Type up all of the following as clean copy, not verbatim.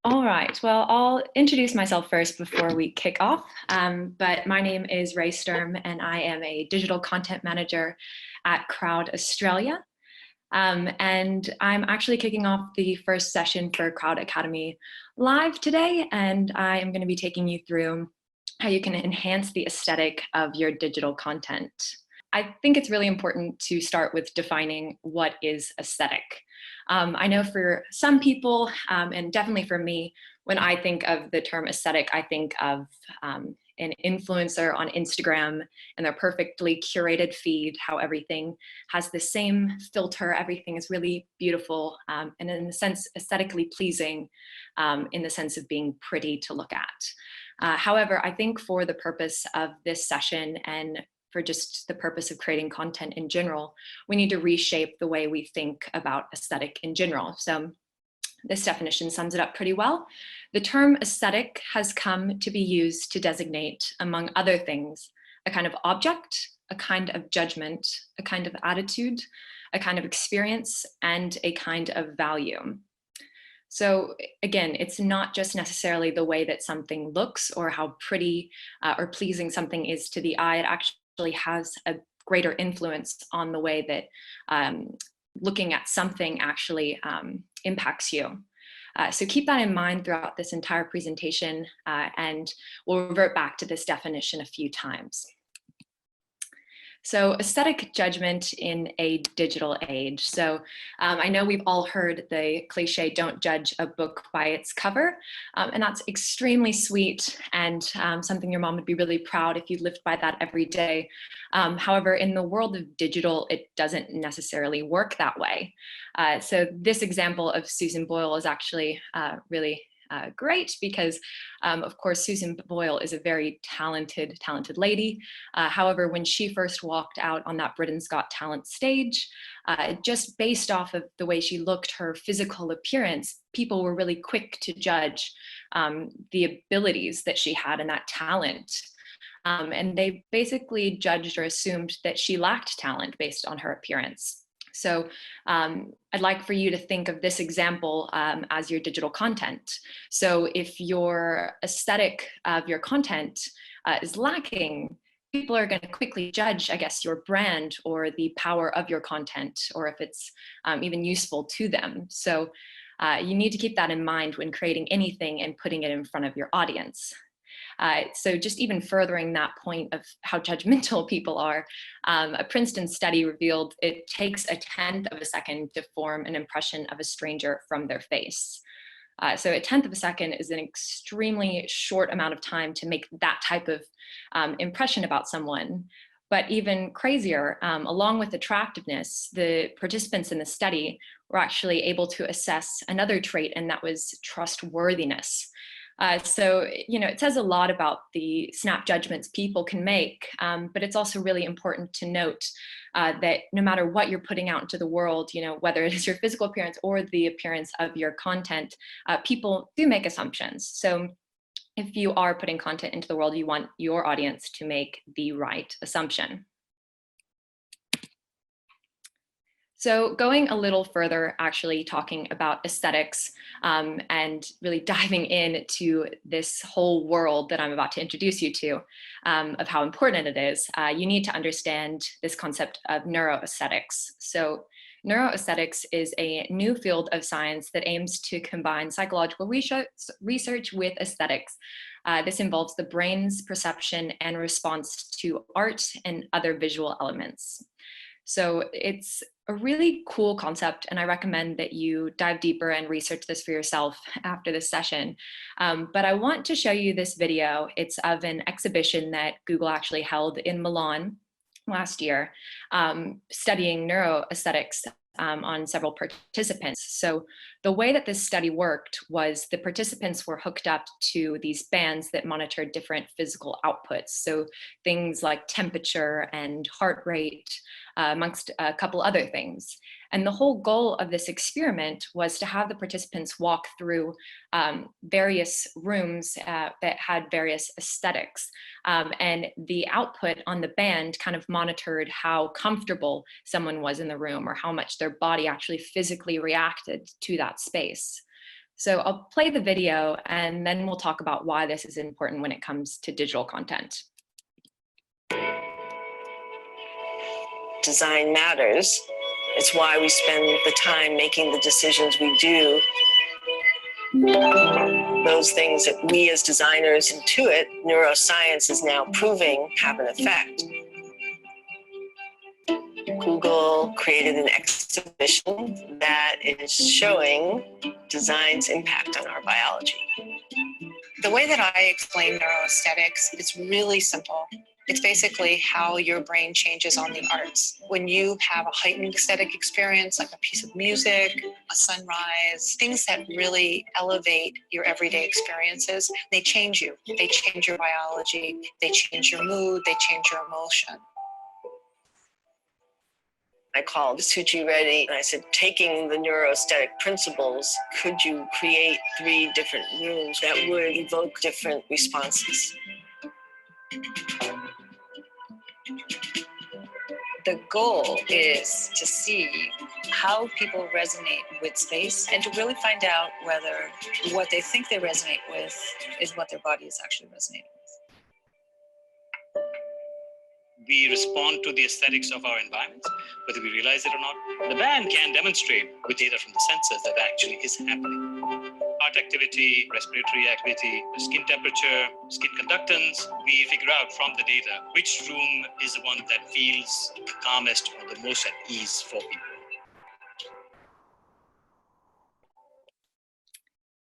All right, well, I'll introduce myself first before we kick off. But my name is Rae Sturm, and I am a digital content manager at Croud Australia. And I'm actually kicking off the first session for Croud Academy live today, and I am going to be taking you through how you can enhance the aesthetic of your digital content. I think it's really important to start with defining what is aesthetic. I know for some people, and definitely for me, when I think of the term aesthetic, I think of an influencer on Instagram and their perfectly curated feed, how everything has the same filter, everything is really beautiful, and in a sense, aesthetically pleasing, in the sense of being pretty to look at. However, I think for the purpose of this session and for just the purpose of creating content in general, we need to reshape the way we think about aesthetic in general. So this definition sums it up pretty well. The term aesthetic has come to be used to designate, among other things, a kind of object, a kind of judgment, a kind of attitude, a kind of experience, and a kind of value. So again, it's not just necessarily the way that something looks or how pretty or pleasing something is to the eye. It actually has a greater influence on the way that looking at something actually impacts you. So keep that in mind throughout this entire presentation, and we'll revert back to this definition a few times. So aesthetic judgment in a digital age. So I know we've all heard the cliche, don't judge a book by its cover. And that's extremely sweet and something your mom would be really proud if you lived by that every day. However, in the world of digital, it doesn't necessarily work that way. So this example of Susan Boyle is actually really great because, of course, Susan Boyle is a very talented lady. However, when she first walked out on that Britain's Got Talent stage, just based off of the way she looked, her physical appearance, people were really quick to judge the abilities that she had and that talent. And they basically judged or assumed that she lacked talent based on her appearance. So I'd like for you to think of this example as your digital content. So if your aesthetic of your content is lacking, people are going to quickly judge, I guess, your brand or the power of your content, or if it's even useful to them. So you need to keep that in mind when creating anything and putting it in front of your audience. So just even furthering that point of how judgmental people are, a Princeton study revealed it takes a tenth of a second to form an impression of a stranger from their face. So a tenth of a second is an extremely short amount of time to make that type of impression about someone. But even crazier, along with attractiveness, the participants in the study were actually able to assess another trait, and that was trustworthiness. So, you know, it says a lot about the snap judgments people can make, but it's also really important to note that no matter what you're putting out into the world, you know, whether it is your physical appearance or the appearance of your content, people do make assumptions. So if you are putting content into the world, you want your audience to make the right assumption. So going a little further, actually talking about aesthetics and really diving into this whole world that I'm about to introduce you to of how important it is, you need to understand this concept of neuroaesthetics. So neuroaesthetics is a new field of science that aims to combine psychological research with aesthetics. This involves the brain's perception and response to art and other visual elements. So it's a really cool concept, and I recommend that you dive deeper and research this for yourself after this session. But I want to show you this video. It's of an exhibition that Google actually held in Milan last year, studying neuroaesthetics on several participants. So the way that this study worked was the participants were hooked up to these bands that monitored different physical outputs. So things like temperature and heart rate, amongst a couple other things. And the whole goal of this experiment was to have the participants walk through various rooms that had various aesthetics. And the output on the band kind of monitored how comfortable someone was in the room or how much their body actually physically reacted to that space. So I'll play the video and then we'll talk about why this is important when it comes to digital content. Design matters. It's why we spend the time making the decisions we do. Those things that we as designers intuit, neuroscience is now proving have an effect. Google created an exhibition that is showing design's impact on our biology. The way that I explain neuroaesthetics is really simple. It's basically how your brain changes on the arts. When you have a heightened aesthetic experience, like a piece of music, a sunrise, things that really elevate your everyday experiences, they change you. They change your biology, they change your mood, they change your emotion. I called Suchi Reddy and I said, taking the neuroaesthetic principles, could you create 3 different rooms that would evoke different responses? The goal is to see how people resonate with space and to really find out whether what they think they resonate with is what their body is actually resonating with. We respond to the aesthetics of our environments, whether we realize it or not. The band can demonstrate with data from the sensors that actually is happening. Heart activity, respiratory activity, skin temperature, skin conductance. We figure out from the data which room is the one that feels the calmest or the most at ease for people.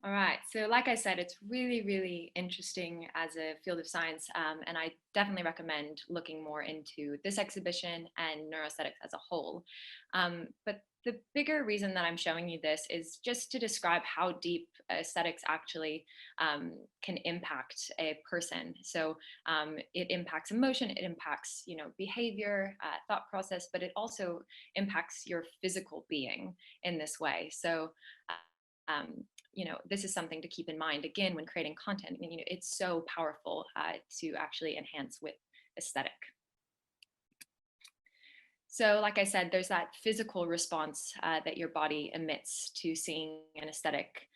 All right, so like I said, it's really, really interesting as a field of science, and I definitely recommend looking more into this exhibition and neuroaesthetics as a whole. But the bigger reason that I'm showing you this is just to describe how deep aesthetics actually can impact a person. So it impacts emotion, it impacts, behavior, thought process, but it also impacts your physical being in this way. So this is something to keep in mind, again, when creating content. It's so powerful to actually enhance with aesthetic. So like I said, there's that physical response that your body emits to seeing an aesthetic.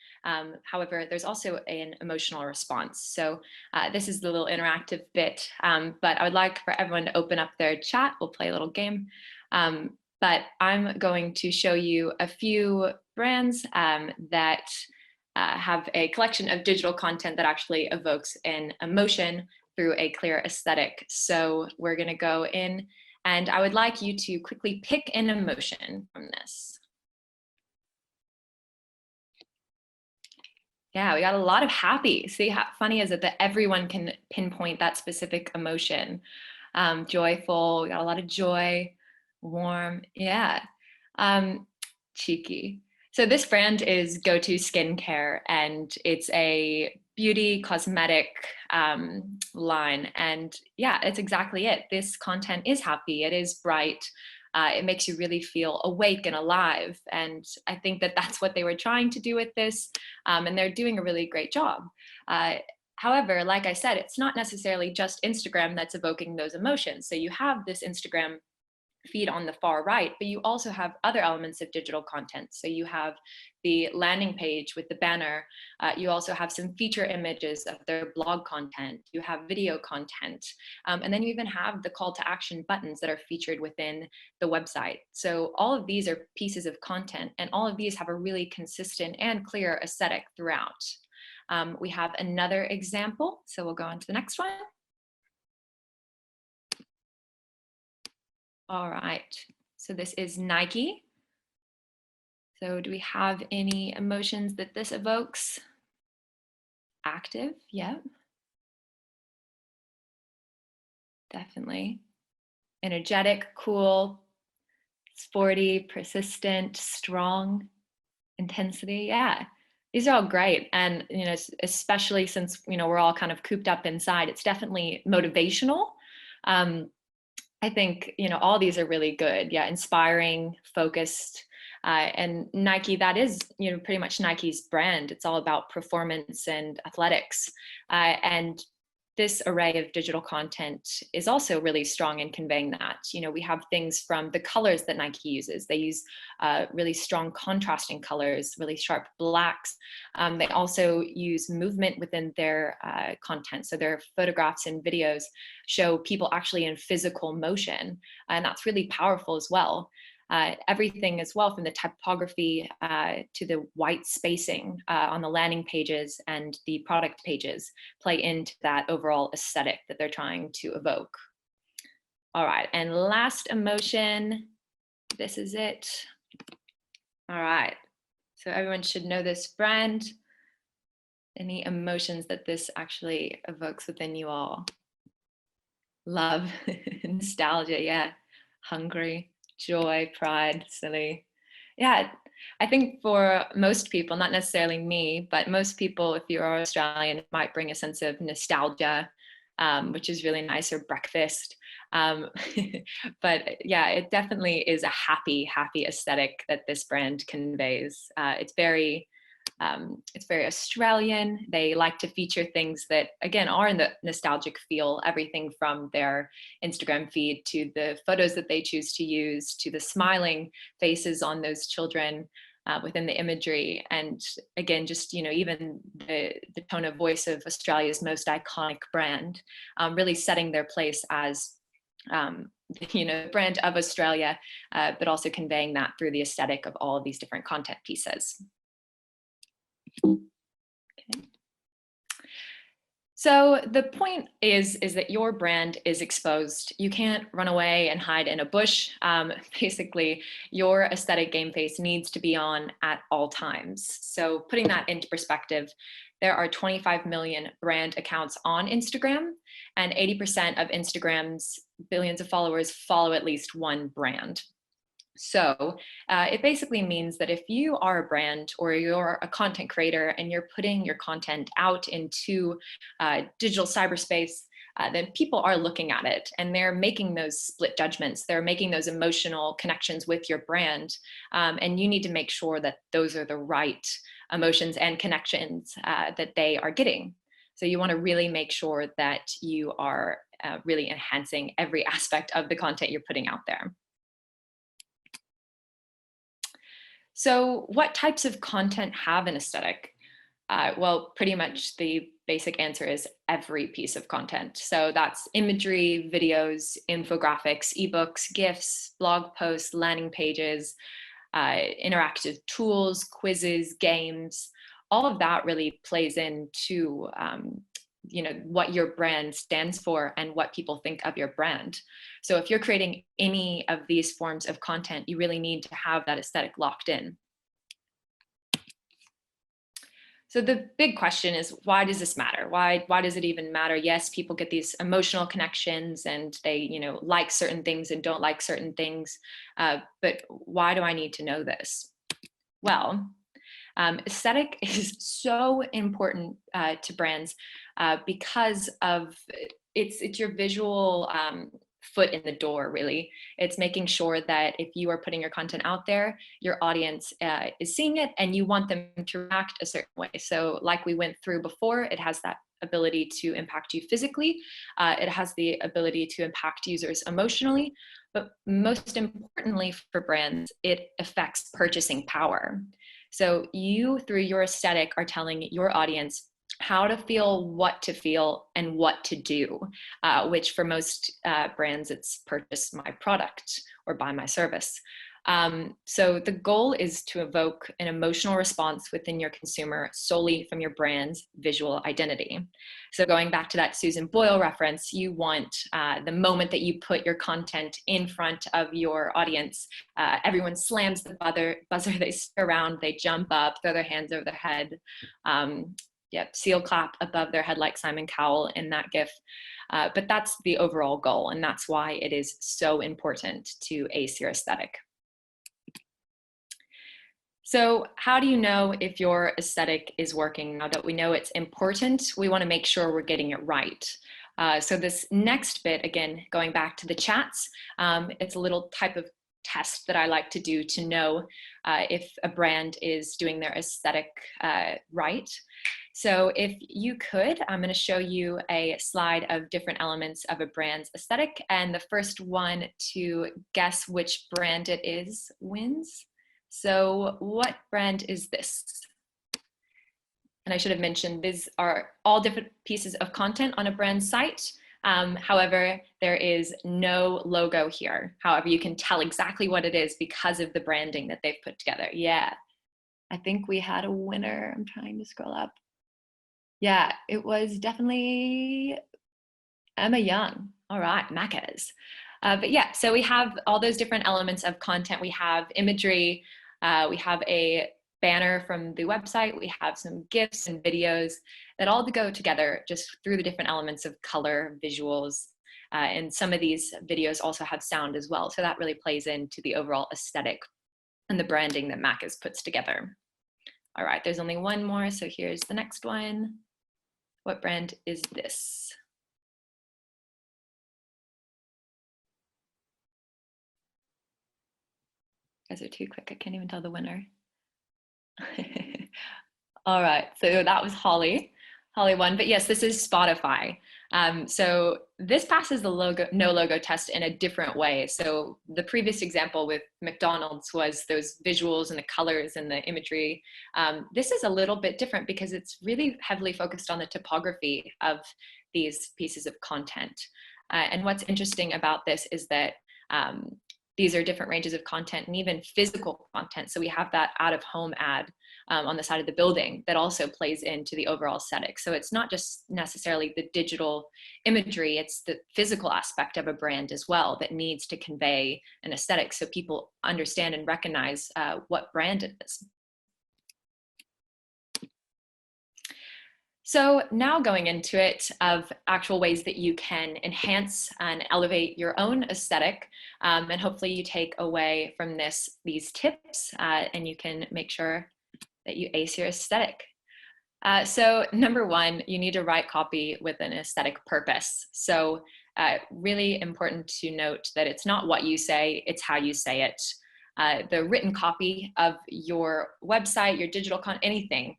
However, there's also an emotional response. So this is the little interactive bit, but I would like for everyone to open up their chat. We'll play a little game. But I'm going to show you a few brands that have a collection of digital content that actually evokes an emotion through a clear aesthetic. So we're going to go in, and I would like you to quickly pick an emotion from this. Yeah, we got a lot of happy. See how funny is it that everyone can pinpoint that specific emotion? Joyful, we got a lot of joy, warm, yeah. Cheeky. So this brand is Go-To Skincare, and it's a beauty cosmetic line. And yeah, it's exactly it. This content is happy. It is bright. It makes you really feel awake and alive. And I think that that's what they were trying to do with this. And they're doing a really great job. However, like I said, it's not necessarily just Instagram that's evoking those emotions. So you have this Instagram feed on the far right, but you also have other elements of digital content. So you have the landing page with the banner. You also have some feature images of their blog content. You have video content. And then you even have the call to action buttons that are featured within the website. So all of these are pieces of content, and all of these have a really consistent and clear aesthetic throughout. We have another example. So we'll go on to the next one. All right, so this is Nike. So do we have any emotions that this evokes? Active, yeah. Definitely. Energetic, cool, sporty, persistent, strong, intensity, yeah. These are all great. And, especially since, we're all kind of cooped up inside, it's definitely motivational. I think, all these are really good. Yeah, inspiring, focused, and Nike, that is, pretty much Nike's brand. It's all about performance and athletics. And this array of digital content is also really strong in conveying that. You know, we have things from the colors that Nike uses. They use really strong contrasting colors, really sharp blacks. They also use movement within their content. So their photographs and videos show people actually in physical motion, and that's really powerful as well. Everything as well, from the typography to the white spacing on the landing pages and the product pages, play into that overall aesthetic that they're trying to evoke. All right, and last emotion, this is it. All right, so everyone should know this brand. Any emotions that this actually evokes within you all? Love, nostalgia, yeah, hungry, joy, pride, silly. Yeah, I think for most people, not necessarily me, but most people, if you're Australian, it might bring a sense of nostalgia, which is really nice, or breakfast. But yeah, it definitely is a happy aesthetic that this brand conveys. It's very Australian. They like to feature things that, again, are in the nostalgic feel, everything from their Instagram feed to the photos that they choose to use, to the smiling faces on those children within the imagery. And again, just, you know, even the tone of voice of Australia's most iconic brand, really setting their place as, you know, brand of Australia, but also conveying that through the aesthetic of all of these different content pieces. Okay. So the point is that your brand is exposed. You can't run away and hide in a bush. Basically, your aesthetic game face needs to be on at all times. So putting that into perspective, there are 25 million brand accounts on Instagram, and 80% of Instagram's billions of followers follow at least one brand. So it basically means that if you are a brand or you're a content creator and you're putting your content out into digital cyberspace, then people are looking at it and they're making those split judgments. They're making those emotional connections with your brand. And you need to make sure that those are the right emotions and connections that they are getting. So you want to really make sure that you are really enhancing every aspect of the content you're putting out there. So what types of content have an aesthetic? Well, pretty much the basic answer is every piece of content. So that's imagery, videos, infographics, ebooks, GIFs, blog posts, landing pages, interactive tools, quizzes, games. All of that really plays into you know, what your brand stands for and what people think of your brand. So if you're creating any of these forms of content, you really need to have that aesthetic locked in. So the big question is, why does this matter? Why does it even matter? Yes, people get these emotional connections and they, you know, like certain things and don't like certain things. But why do I need to know this? Well, aesthetic is so important to brands because of it's your visual foot in the door, really. It's making sure that if you are putting your content out there, your audience is seeing it and you want them to react a certain way. So like we went through before, it has that ability to impact you physically. It has the ability to impact users emotionally, but most importantly for brands, it affects purchasing power. So you, through your aesthetic, are telling your audience how to feel, what to feel, and what to do, which for most brands, it's purchase my product or buy my service. So the goal is to evoke an emotional response within your consumer solely from your brand's visual identity. So going back to that Susan Boyle reference, you want the moment that you put your content in front of your audience, everyone slams the buzzer, they sit around, they jump up, throw their hands over their head, seal clap above their head like Simon Cowell in that GIF. But that's the overall goal, and that's why it is so important to ace your aesthetic. So how do you know if your aesthetic is working? Now that we know it's important, we want to make sure we're getting it right. So this next bit, again, going back to the chats, it's a little type of test that I like to do to know if a brand is doing their aesthetic right. So if you could, I'm going to show you a slide of different elements of a brand's aesthetic, and the first one to guess which brand it is wins. So what brand is this? And I should have mentioned, these are all different pieces of content on a brand site. However, there is no logo here. However, you can tell exactly what it is because of the branding that they've put together. Yeah, I think we had a winner. I'm trying to scroll up. Yeah, it was definitely Emma Young. All right, Macca's. But yeah, so we have all those different elements of content. We have imagery, we have a banner from the website, we have some GIFs and videos that all go together just through the different elements of color, visuals, and some of these videos also have sound as well. So that really plays into the overall aesthetic and the branding that Macca's puts together. All right, there's only one more, so here's the next one. What brand is this? You guys are too quick, I can't even tell the winner. All right, so that was Holly won, but yes, this is Spotify. So this passes the no logo test in a different way. So the previous example with McDonald's was those visuals and the colors and the imagery. This is a little bit different because it's really heavily focused on the topography of these pieces of content. And what's interesting about this is that these are different ranges of content and even physical content. So we have that out-of-home ad on the side of the building that also plays into the overall aesthetic. So it's not just necessarily the digital imagery, it's the physical aspect of a brand as well that needs to convey an aesthetic so people understand and recognize what brand it is. So now going into it of actual ways that you can enhance and elevate your aesthetic aesthetic, and hopefully you take away from these tips and you can make sure that you ace your aesthetic. So number one, you need to write copy with an aesthetic purpose. So really important to note that it's not what you say, it's how you say it. The written copy of your website, your digital content, anything,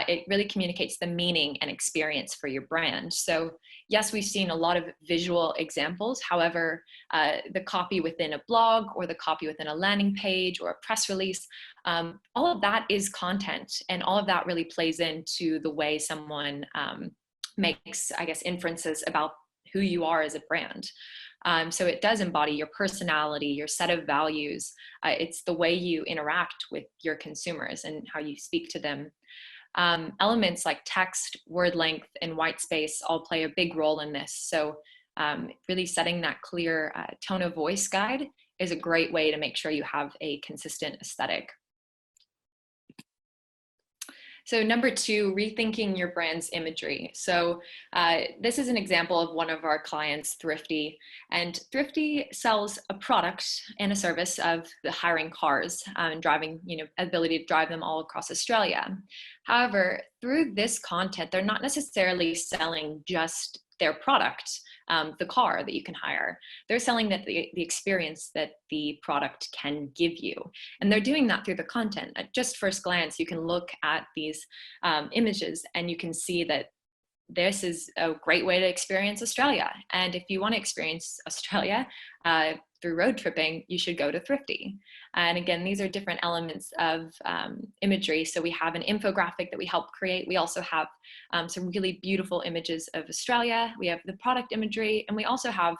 it really communicates the meaning and experience for your brand. So yes, we've seen a lot of visual examples. However, the copy within a blog or the copy within a landing page or a press release, all of that is content, and all of that really plays into the way someone makes, I guess, inferences about who you are as a brand. So it does embody your personality, your set of values. It's the way you interact with your consumers and how you speak to them. Elements like text, word length, and white space all play a big role in this. So really setting that clear tone of voice guide is a great way to make sure you have a consistent aesthetic. So number two, rethinking your brand's imagery. So this is an example of one of our clients, Thrifty. And Thrifty sells a product and a service of the hiring cars and driving, ability to drive them all across Australia. However, through this content, they're not necessarily selling just their product, the car that you can hire. They're selling that the experience that the product can give you. And they're doing that through the content. At just first glance, you can look at these images and you can see that this is a great way to experience Australia. And if you want to experience Australia through road tripping, you should go to Thrifty. And again, these are different elements of imagery. So we have an infographic that we help create. We also have some really beautiful images of Australia. We have the product imagery, and we also have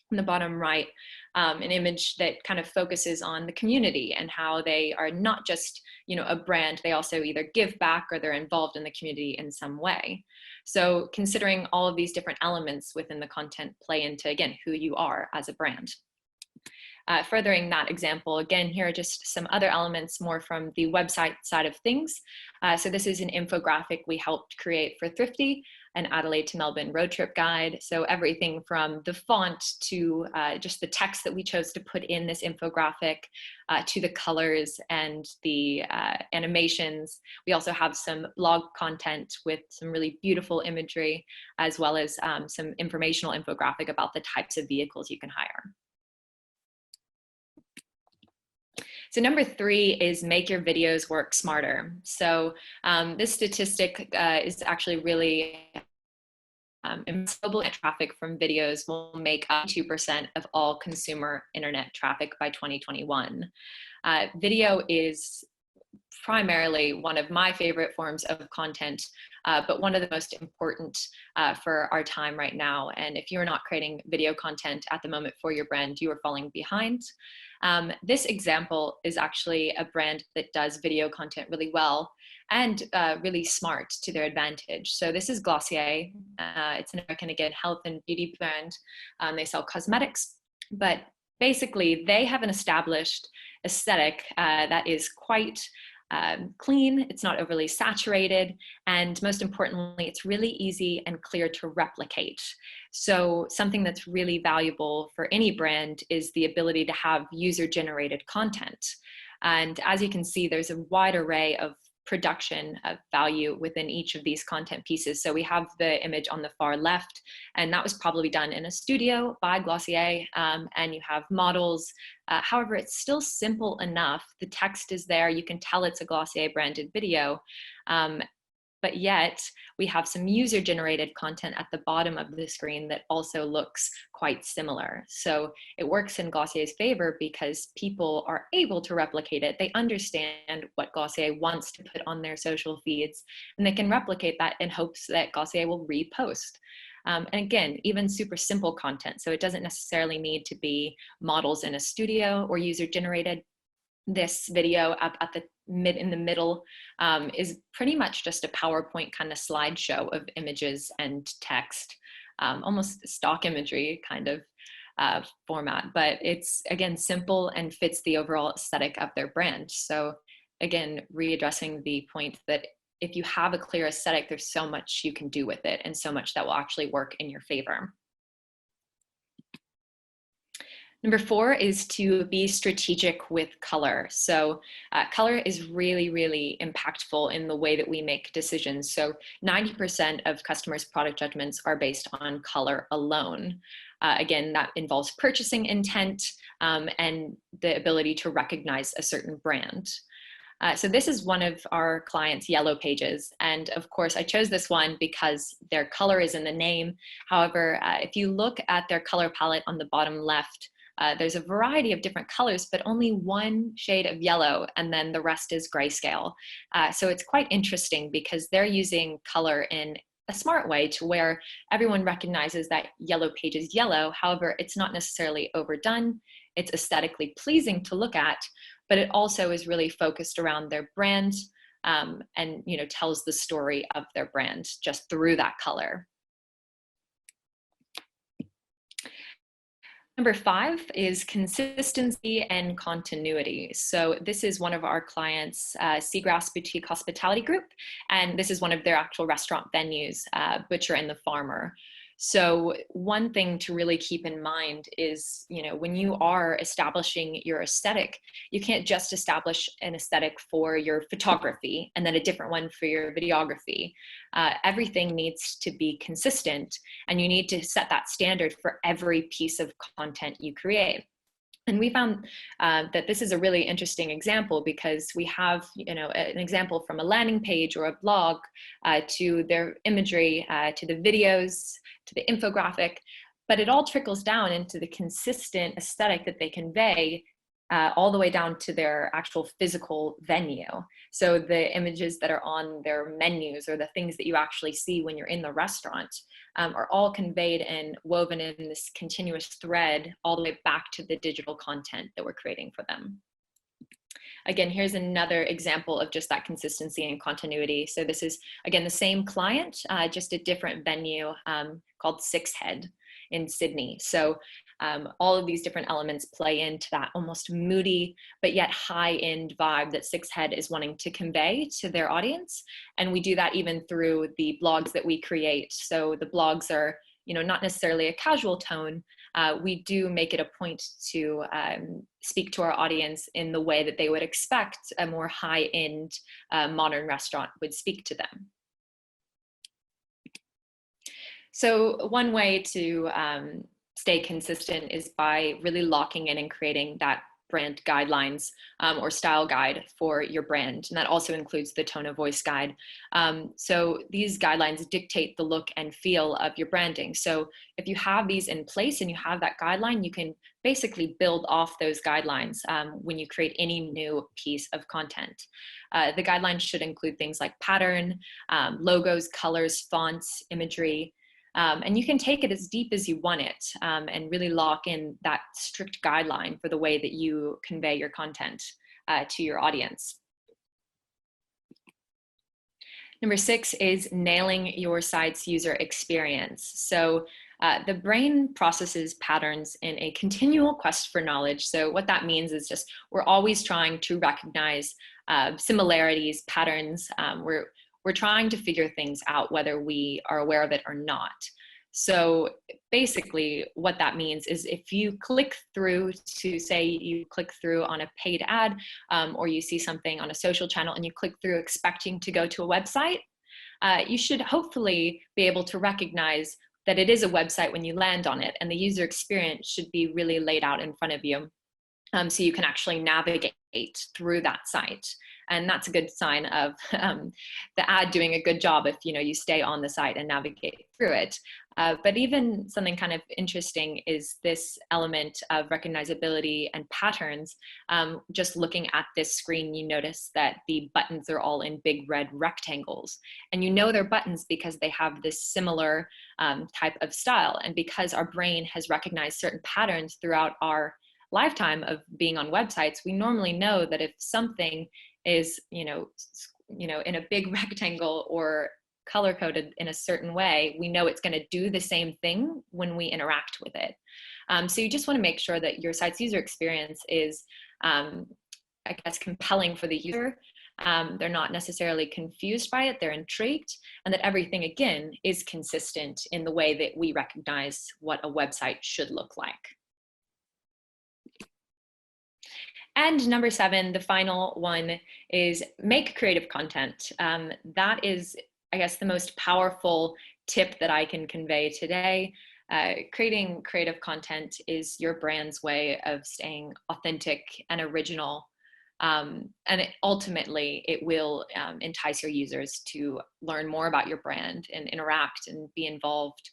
in the bottom right an image that kind of focuses on the community and how they are not just a brand, they also either give back or they're involved in the community in some way. So considering all of these different elements within the content play into, again, who you are as a brand. Furthering that example, again, here are just some other elements more from the website side of things. So this is an infographic we helped create for Thrifty, an Adelaide to Melbourne road trip guide. So everything from the font to just the text that we chose to put in this infographic, to the colors and the animations. We also have some blog content with some really beautiful imagery, as well as some informational infographic about the types of vehicles you can hire. So number 3 is make your videos work smarter. So this statistic is actually really mobile traffic from videos will make up 2% of all consumer internet traffic by 2021. Video is primarily one of my favorite forms of content, but one of the most important for our time right now. And if you're not creating video content at the moment for your brand, you are falling behind. This example is actually a brand that does video content really well and really smart to their advantage. So this is Glossier. It's an American, again, health and beauty brand. They sell cosmetics, but basically they have an established aesthetic that is quite clean, it's not overly saturated, and most importantly, it's really easy and clear to replicate. So something that's really valuable for any brand is the ability to have user-generated content. And as you can see, there's a wide array of production of value within each of these content pieces. So we have the image on the far left, and that was probably done in a studio by Glossier, and you have models. However, it's still simple enough. The text is there. You can tell it's a Glossier branded video. But yet we have some user-generated content at the bottom of the screen that also looks quite similar. So it works in Glossier's favor because people are able to replicate it. They understand what Glossier wants to put on their social feeds, and they can replicate that in hopes that Glossier will repost. And again, even super simple content. So it doesn't necessarily need to be models in a studio or user-generated. This video up at the in the middle is pretty much just a PowerPoint kind of slideshow of images and text, almost stock imagery kind of format, but it's, again, simple and fits the overall aesthetic of their brand. So again, readdressing the point that if you have a clear aesthetic, there's so much you can do with it and so much that will actually work in your favor. Number 4 is to be strategic with color. So color is really, really impactful in the way that we make decisions. So 90% of customers' product judgments are based on color alone. Again, that involves purchasing intent and the ability to recognize a certain brand. So this is one of our clients' yellow pages. And of course, I chose this one because their color is in the name. However, if you look at their color palette on the bottom left, there's a variety of different colors, but only one shade of yellow, and then the rest is grayscale. So it's quite interesting because they're using color in a smart way to where everyone recognizes that yellow page is yellow. However, it's not necessarily overdone. It's aesthetically pleasing to look at, but it also is really focused around their brand and tells the story of their brand just through that color. Number 5 is consistency and continuity. So this is one of our clients, Seagrass Boutique Hospitality Group, and this is one of their actual restaurant venues, Butcher and the Farmer. So one thing to really keep in mind is, when you are establishing your aesthetic, you can't just establish an aesthetic for your photography and then a different one for your videography. Everything needs to be consistent, and you need to set that standard for every piece of content you create. And we found that this is a really interesting example because we have, an example from a landing page or a blog to their imagery, to the videos, to the infographic, but it all trickles down into the consistent aesthetic that they convey all the way down to their actual physical venue. So the images that are on their menus or the things that you actually see when you're in the restaurant are all conveyed and woven in this continuous thread all the way back to the digital content that we're creating for them. Again, here's another example of just that consistency and continuity. So this is, again, the same client, just a different venue called Six Head in Sydney. So all of these different elements play into that almost moody, but yet high-end vibe that Six Head is wanting to convey to their audience. And we do that even through the blogs that we create. So the blogs are, not necessarily a casual tone. We do make it a point to speak to our audience in the way that they would expect a more high-end modern restaurant would speak to them. So one way to stay consistent is by really locking in and creating that brand guidelines or style guide for your brand. And that also includes the tone of voice guide. So these guidelines dictate the look and feel of your branding. So if you have these in place and you have that guideline, you can basically build off those guidelines when you create any new piece of content. The guidelines should include things like pattern, logos, colors, fonts, imagery, and you can take it as deep as you want it and really lock in that strict guideline for the way that you convey your content to your audience. Number 6 is nailing your site's user experience. So the brain processes patterns in a continual quest for knowledge. So what that means is just we're always trying to recognize similarities, patterns. We're trying to figure things out whether we are aware of it or not. So basically what that means is if you click through to, say you click through on a paid ad or you see something on a social channel and you click through expecting to go to a website, you should hopefully be able to recognize that it is a website when you land on it, and the user experience should be really laid out in front of you so you can actually navigate through that site. And that's a good sign of the ad doing a good job if you stay on the site and navigate through it. But even something kind of interesting is this element of recognizability and patterns. Just looking at this screen, you notice that the buttons are all in big red rectangles. And they're buttons because they have this similar type of style. And because our brain has recognized certain patterns throughout our lifetime of being on websites, we normally know that if something is, in a big rectangle or color coded in a certain way, we know it's going to do the same thing when we interact with it. So you just want to make sure that your site's user experience is, compelling for the user. They're not necessarily confused by it, they're intrigued, and that everything, again, is consistent in the way that we recognize what a website should look like. And number 7, the final one, is make creative content. That is, the most powerful tip that I can convey today. Creating creative content is your brand's way of staying authentic and original. And ultimately, it will entice your users to learn more about your brand and interact and be involved.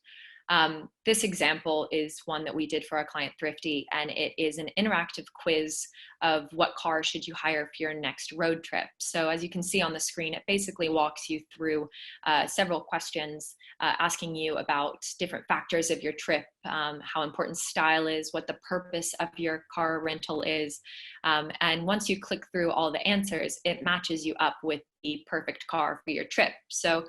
This example is one that we did for our client Thrifty, and it is an interactive quiz of what car should you hire for your next road trip. So as you can see on the screen, it basically walks you through several questions asking you about different factors of your trip, how important style is, what the purpose of your car rental is. And once you click through all the answers, it matches you up with the perfect car for your trip. So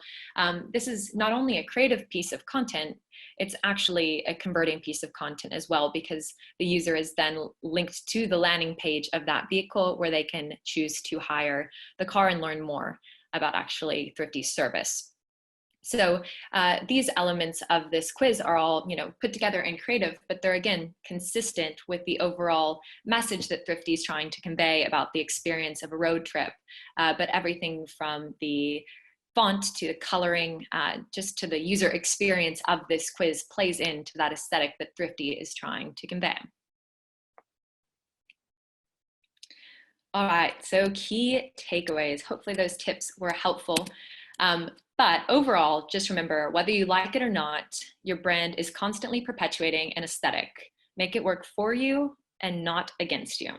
this is not only a creative piece of content, it's actually a converting piece of content as well, because the user is then linked to the landing page of that vehicle where they can choose to hire the car and learn more about actually Thrifty's service. So these elements of this quiz are all, put together and creative, but they're, again, consistent with the overall message that Thrifty is trying to convey about the experience of a road trip. But everything from the font to the coloring, just to the user experience of this quiz plays into that aesthetic that Thrifty is trying to convey. All right, so key takeaways. Hopefully those tips were helpful. But overall, just remember, whether you like it or not, your brand is constantly perpetuating an aesthetic. Make it work for you and not against you.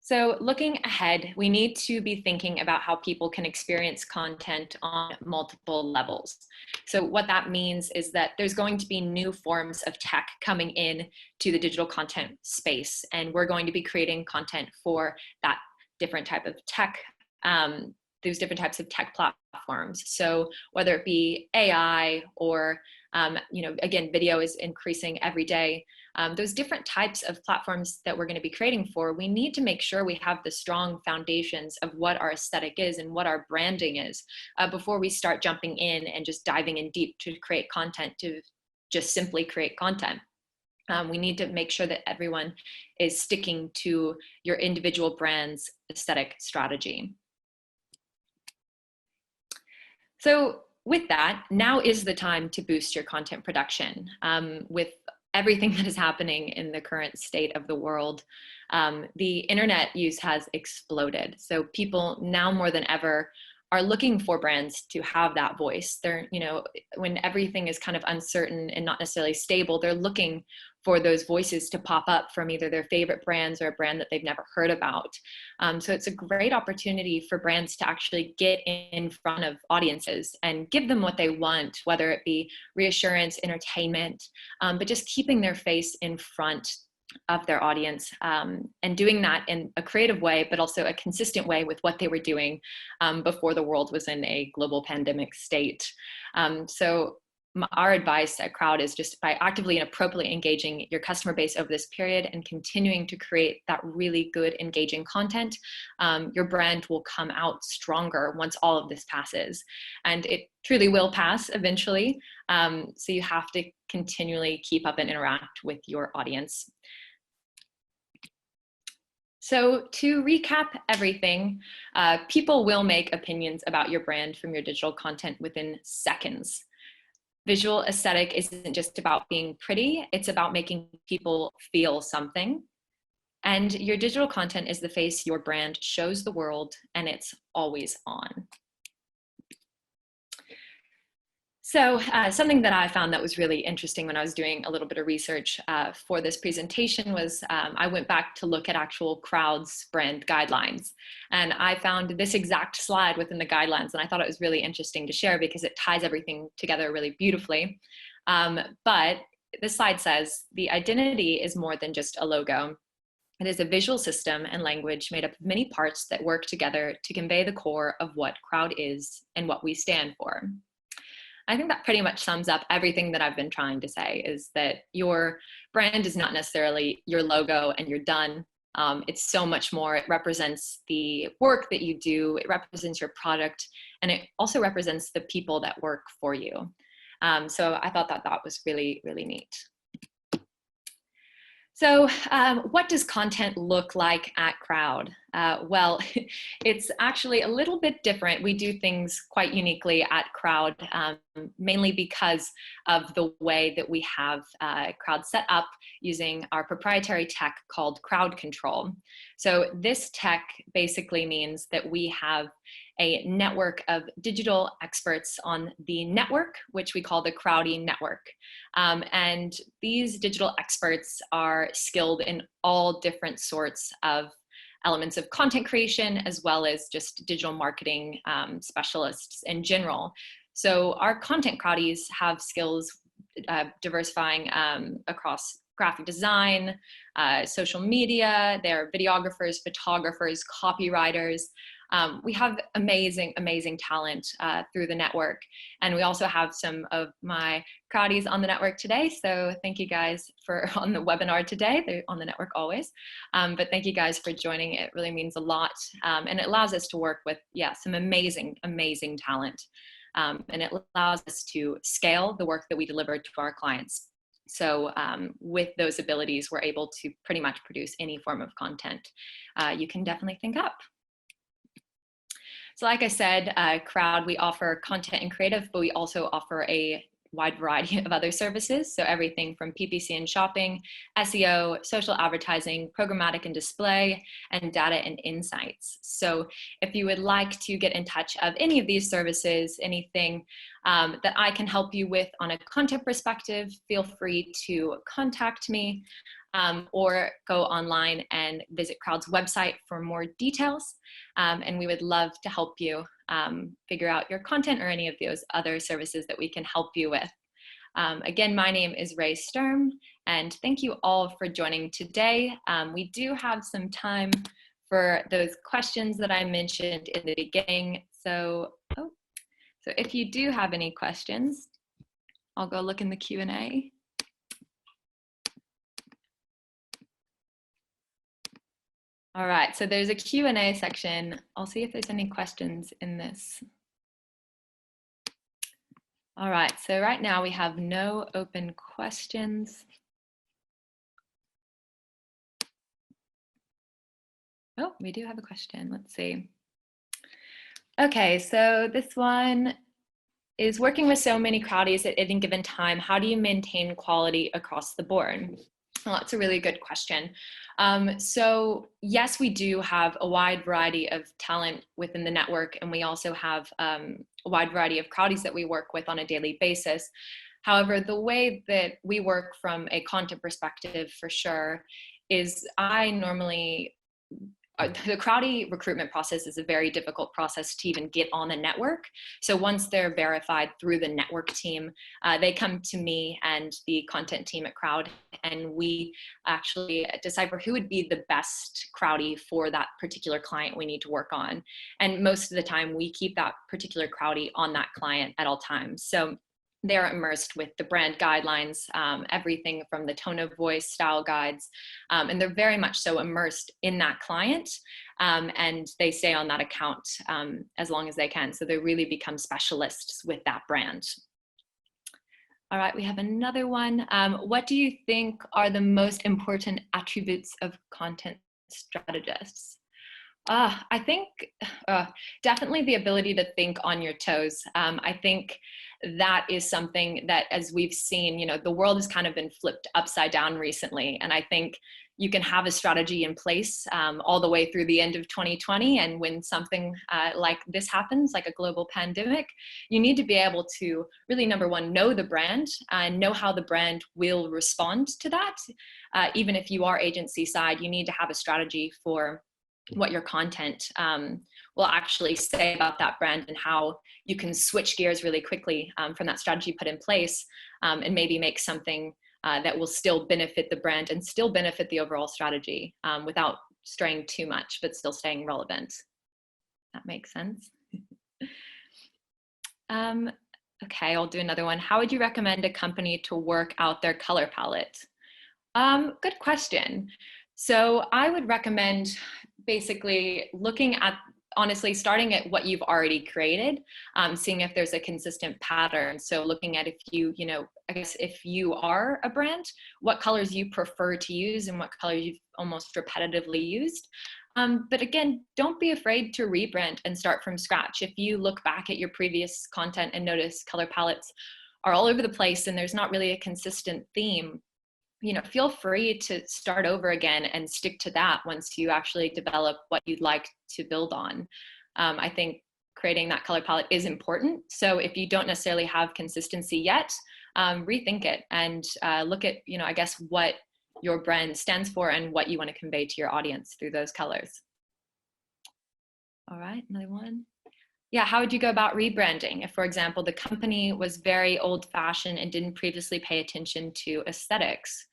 So looking ahead, we need to be thinking about how people can experience content on multiple levels. So what that means is that there's going to be new forms of tech coming in to the digital content space, and we're going to be creating content for that different type of tech, those different types of tech platforms. So whether it be AI or, again, video is increasing every day. Those different types of platforms that we're going to be creating for, we need to make sure we have the strong foundations of what our aesthetic is and what our branding is before we start jumping in and just diving in deep to create content, to just simply create content. We need to make sure that everyone is sticking to your individual brand's aesthetic strategy. So with that, now is the time to boost your content production. With everything that is happening in the current state of the world, the internet use has exploded. So people now more than ever are looking for brands to have that voice. They're, when everything is kind of uncertain and not necessarily stable, they're looking for those voices to pop up from either their favorite brands or a brand that they've never heard about. So it's a great opportunity for brands to actually get in front of audiences and give them what they want, whether it be reassurance, entertainment, but just keeping their face in front of their audience, and doing that in a creative way, but also a consistent way with what they were doing before the world was in a global pandemic state. So our advice at Croud is just by actively and appropriately engaging your customer base over this period and continuing to create that really good, engaging content, your brand will come out stronger once all of this passes. And it truly will pass eventually. So you have to continually keep up and interact with your audience. So to recap everything, people will make opinions about your brand from your digital content within seconds. Visual aesthetic isn't just about being pretty, it's about making people feel something. And your digital content is the face your brand shows the world, and it's always on. So something that I found that was really interesting when I was doing a little bit of research for this presentation was I went back to look at actual Croud's brand guidelines. And I found this exact slide within the guidelines, and I thought it was really interesting to share because it ties everything together really beautifully. But this slide says, the identity is more than just a logo. It is a visual system and language made up of many parts that work together to convey the core of what Croud is and what we stand for. I think that pretty much sums up everything that I've been trying to say, is that your brand is not necessarily your logo and you're done. It's so much more. It represents the work that you do, it represents your product, and it also represents the people that work for you. So I thought that was really, really neat. So what does content look like at Croud? Well, it's actually a little bit different. We do things quite uniquely at Croud, mainly because of the way that we have Croud set up using our proprietary tech called Crowd Control. So this tech basically means that we have a network of digital experts on the network, which we call the Crowdy Network. And these digital experts are skilled in all different sorts of elements of content creation, as well as just digital marketing specialists in general. So our content Crowdies have skills diversifying across graphic design, social media. They're videographers, photographers, copywriters. We have amazing, amazing talent through the network. And we also have some of my Crowdies on the network today. So thank you guys for on the webinar today. They're on the network always. But thank you guys for joining. It really means a lot. And it allows us to work with, some amazing, amazing talent. And it allows us to scale the work that we deliver to our clients. So with those abilities, we're able to pretty much produce any form of content you can definitely think up. So like I said, Croud, we offer content and creative, but we also offer a wide variety of other services. So everything from PPC and shopping, SEO, social advertising, programmatic and display, and data and insights. So if you would like to get in touch of any of these services, anything that I can help you with on a content perspective, feel free to contact me. Or go online and visit Croud's website for more details. And we would love to help you figure out your content or any of those other services that we can help you with. Again, my name is Rae Sturm, and thank you all for joining today. We do have some time for those questions that I mentioned in the beginning. So if you do have any questions, I'll go look in the Q&A. All right, so there's a Q&A section. I'll see if there's any questions in this. All right, so right now we have no open questions. Oh, we do have a question. Let's see. Okay, so this one, is working with so many crowdies at any given time, how do you maintain quality across the board? Well, that's a really good question. So yes, we do have a wide variety of talent within the network, and we also have a wide variety of crowdies that we work with on a daily basis. However, the way that we work from a content perspective, for sure, is I normally the crowdie recruitment process is a very difficult process to even get on the network. So once they're verified through the network team, they come to me and the content team at Croud, and we actually decipher who would be the best crowdie for that particular client we need to work on. And most of the time we keep that particular crowdie on that client at all times. So they're immersed with the brand guidelines, everything from the tone of voice, style guides, and they're very much so immersed in that client, and they stay on that account as long as they can. So they really become specialists with that brand. All right, we have another one. What do you think are the most important attributes of content strategists? I think definitely the ability to think on your toes. I think that is something that, as we've seen, you know, the world has kind of been flipped upside down recently. And I think you can have a strategy in place all the way through the end of 2020. And when something like this happens, like a global pandemic, you need to be able to really, number one, know the brand and know how the brand will respond to that. Even if you are agency side, you need to have a strategy for what your content will actually say about that brand, and how you can switch gears really quickly from that strategy put in place, and maybe make something that will still benefit the brand and still benefit the overall strategy without straying too much, but still staying relevant. That makes sense. Okay, I'll do another one. How would you recommend a company to work out their color palette? Good question. So I would recommend basically looking at, honestly, starting at what you've already created, seeing if there's a consistent pattern. So looking at if you know, I guess if you are a brand, what colors you prefer to use and what colors you've almost repetitively used. But again, don't be afraid to rebrand and start from scratch. If you look back at your previous content and notice color palettes are all over the place and there's not really a consistent theme, you know, feel free to start over again and stick to that once you actually develop what you'd like to build on. I think creating that color palette is important. So if you don't necessarily have consistency yet, rethink it and look at, you know, I guess what your brand stands for and what you want to convey to your audience through those colors. All right, another one. Yeah, how would you go about rebranding if, for example, the company was very old-fashioned and didn't previously pay attention to aesthetics?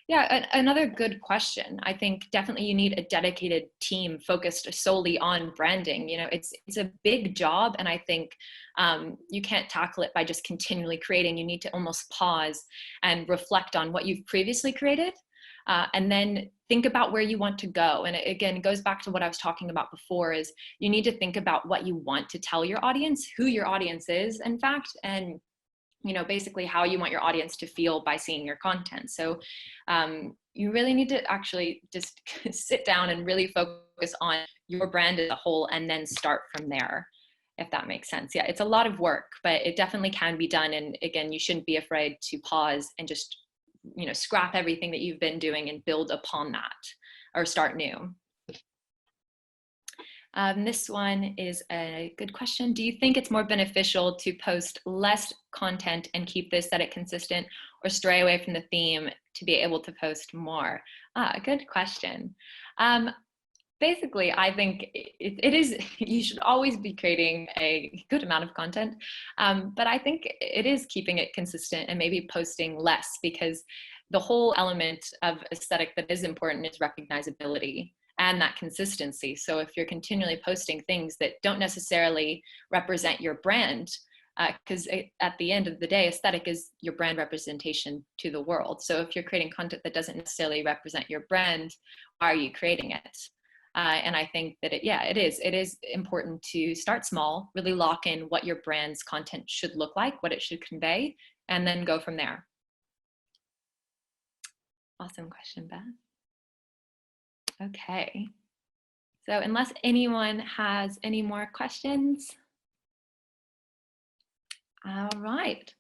Yeah, another good question. I think definitely you need a dedicated team focused solely on branding. You know, it's a big job, and I think you can't tackle it by just continually creating. You need to almost pause and reflect on what you've previously created, and then think about where you want to go. And again, it goes back to what I was talking about before, is you need to think about what you want to tell your audience, who your audience is, in fact, and you know, basically how you want your audience to feel by seeing your content. So you really need to actually just sit down and really focus on your brand as a whole and then start from there, if that makes sense. Yeah, it's a lot of work, but it definitely can be done. And again, you shouldn't be afraid to pause and just, you know, scrap everything that you've been doing and build upon that or start new. This one is a good question. Do you think it's more beneficial to post less content and keep the aesthetic consistent, or stray away from the theme to be able to post more? Good question. Basically, I think it is, you should always be creating a good amount of content, but I think it is keeping it consistent and maybe posting less, because the whole element of aesthetic that is important is recognizability and that consistency. So if you're continually posting things that don't necessarily represent your brand, because at the end of the day, aesthetic is your brand representation to the world. So if you're creating content that doesn't necessarily represent your brand, why are you creating it? And I think that it is important to start small, really lock in what your brand's content should look like, what it should convey, and then go from there. Awesome question, Beth. Okay, so unless anyone has any more questions, All right.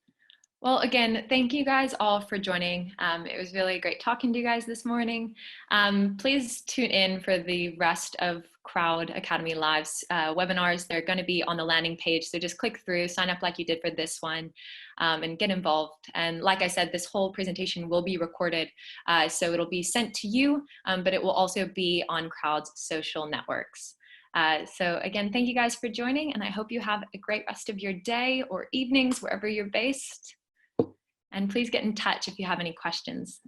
Well, again, thank you guys all for joining. It was really great talking to you guys this morning. Please tune in for the rest of Croud Academy Live's webinars. They're going to be on the landing page, so just click through, sign up like you did for this one, and get involved. And like I said, this whole presentation will be recorded, so it'll be sent to you, but it will also be on Croud's social networks. So again, thank you guys for joining, and I hope you have a great rest of your day or evenings, wherever you're based. And please get in touch if you have any questions.